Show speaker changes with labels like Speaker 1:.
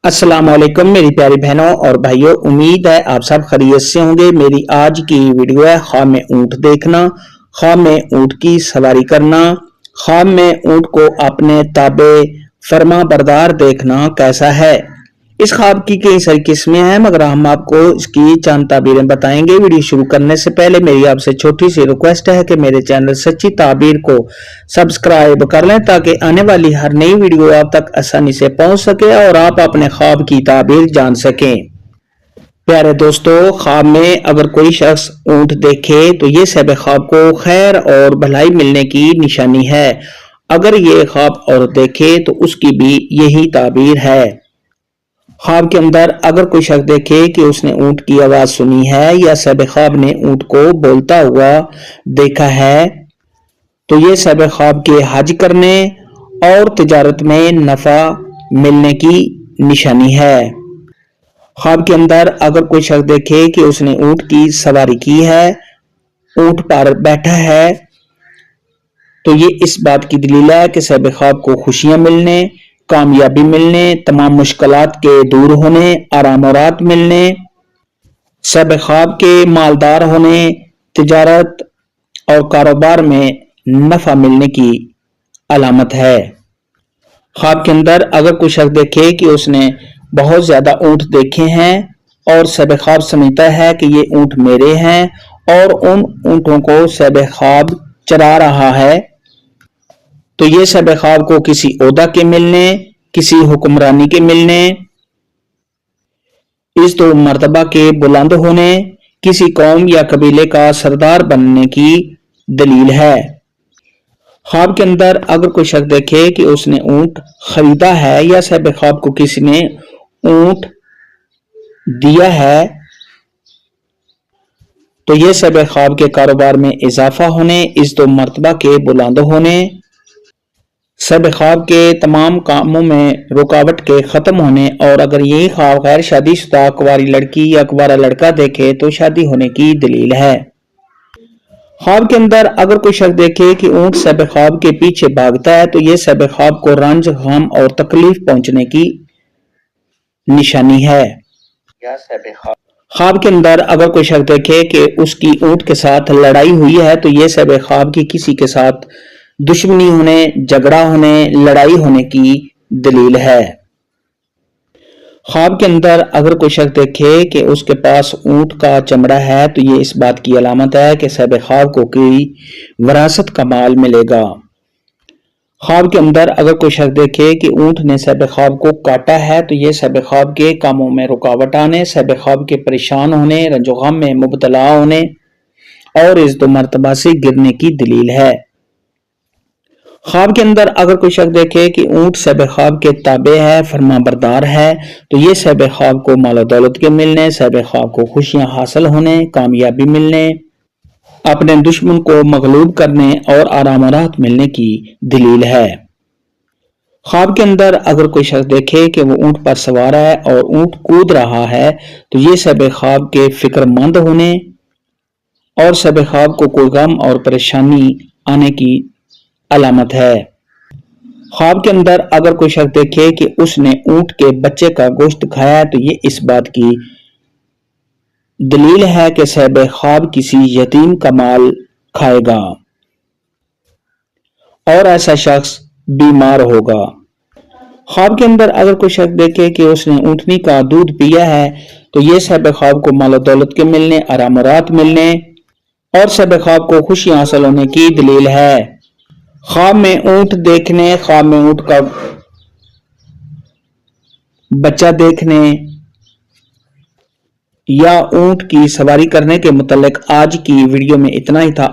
Speaker 1: अस्सलाम वालेकुम मेरी प्यारी बहनों और भाइयों, उम्मीद है आप सब खैरियत से होंगे। मेरी आज की वीडियो है ख्वाब में ऊंट देखना, ख्वाब में ऊंट की सवारी करना, ख्वाब में ऊंट को अपने ताबे फर्मा बरदार देखना कैसा है। इस ख्वाब की कई सारी किस्में हैं, मगर हम आपको इसकी चंद ताबीरें बताएंगे। वीडियो शुरू करने से पहले मेरी आपसे छोटी सी रिक्वेस्ट है कि मेरे चैनल सच्ची ताबीर को सब्सक्राइब कर लें, ताकि आने वाली हर नई वीडियो आप तक आसानी से पहुंच सके और आप अपने ख्वाब की ताबीर जान सकें। प्यारे दोस्तों, ख्वाब में अगर कोई शख्स ऊंट देखे तो ये सब ख्वाब को खैर और भलाई मिलने की निशानी है। अगर ये ख्वाब और देखे तो उसकी भी यही ताबीर है। ख्वाब के अंदर अगर कोई शख्स देखे कि उसने ऊंट की आवाज सुनी है या सब ख्वाब ने ऊंट को बोलता हुआ देखा है, तो ये सब ख्वाब के हज करने और तिजारत में नफा मिलने की निशानी है। ख्वाब के अंदर अगर कोई शख्स देखे कि उसने ऊंट की सवारी की है, ऊंट पर बैठा है, तो ये इस बात की दलील है कि सब ख्वाब को खुशियां मिलने, कामयाबी मिलने, तमाम मुश्किलात के दूर होने, आराम और राहत मिलने, सब ख्वाब के मालदार होने, तिजारत और कारोबार में नफा मिलने की अलामत है। ख्वाब के अंदर अगर कोई शख्स देखे कि उसने बहुत ज्यादा ऊंट देखे हैं और सब ख्वाब समझता है कि ये ऊंट मेरे हैं और उन ऊंटों को सब ख्वाब चरा रहा है, तो ये सब ख्वाब को किसी ओहदा के मिलने, किसी हुक्मरानी के मिलने, इस दो मर्तबा के बुलंद होने, किसी कौम या कबीले का सरदार बनने की दलील है। ख्वाब के अंदर अगर कोई शख्स देखे कि उसने ऊंट खरीदा है या सब ख्वाब को किसी ने ऊंट दिया है, तो ये सब ख्वाब के कारोबार में इजाफा होने, इस दो मर्तबा के बुलंद होने, सब ख्वाब के तमाम कामों में रुकावट के खत्म होने, और अगर यही ख्वाब गैर शादीशुदा कुंवारी लड़की या कुंवारा लड़का देखे तो शादी होने की दलील है। ख्वाब के अंदर अगर कोई शख्स देखे कि ऊंट सब ख्वाब के पीछे भागता है, तो ये सब ख्वाब को रंज, गम और तकलीफ पहुंचने की निशानी है। ख्वाब के अंदर अगर कोई शख्स देखे कि उसकी ऊंट के साथ लड़ाई हुई है, तो ये सब ख्वाब की किसी के साथ दुश्मनी होने, झगड़ा होने, लड़ाई होने की दलील है। ख्वाब के अंदर अगर कोई शख्स देखे कि उसके पास ऊंट का चमड़ा है, तो ये इस बात की अलामत है कि सब ख्वाब को कोई विरासत का माल मिलेगा। ख्वाब के अंदर अगर कोई शख्स देखे कि ऊंट ने सब ख्वाब को काटा है, तो ये सब ख्वाब के कामों में रुकावट आने, सब ख्वाब के परेशान होने, रंजो गम में मुब्तला होने और इस दो मर्तबा से गिरने की दलील है। ख्वाब के अंदर अगर कोई शख्स देखे कि ऊंट सब ख्वाब के ताबे है, फर्मा बरदार है, तो ये सब ख्वाब को माल दौलत के मिलने, सब ख्वाब को खुशियां हासिल होने, कामयाबी मिलने, अपने दुश्मन को मगलूब करने और आराम और राहत मिलने की दलील है। ख्वाब के अंदर अगर कोई शख्स देखे कि वो ऊंट पर सवार है और ऊंट कूद रहा है, तो ये सब ख्वाब के फिक्रमंद होने और सब ख्वाब को कोई गम और परेशानी आने की अलामत है। ख्वाब के अंदर अगर कोई शख्स देखे कि उसने ऊंट के बच्चे का गोश्त खाया है, तो ये इस बात की दलील है कि सब ख्वाब किसी यतीम का माल खाएगा और ऐसा शख्स बीमार होगा। ख्वाब के अंदर अगर कोई शख्स देखे कि उसने ऊंटनी का दूध पिया है, तो ये सब ख्वाब को माल दौलत के मिलने, आराम और राहत मिलने और सब ख्वाब को खुशी हासिल होने की दलील है। ख्वाब में ऊंट देखने, ख्वाब में ऊंट का बच्चा देखने या ऊंट की सवारी करने के मुतालिक आज की वीडियो में इतना ही था।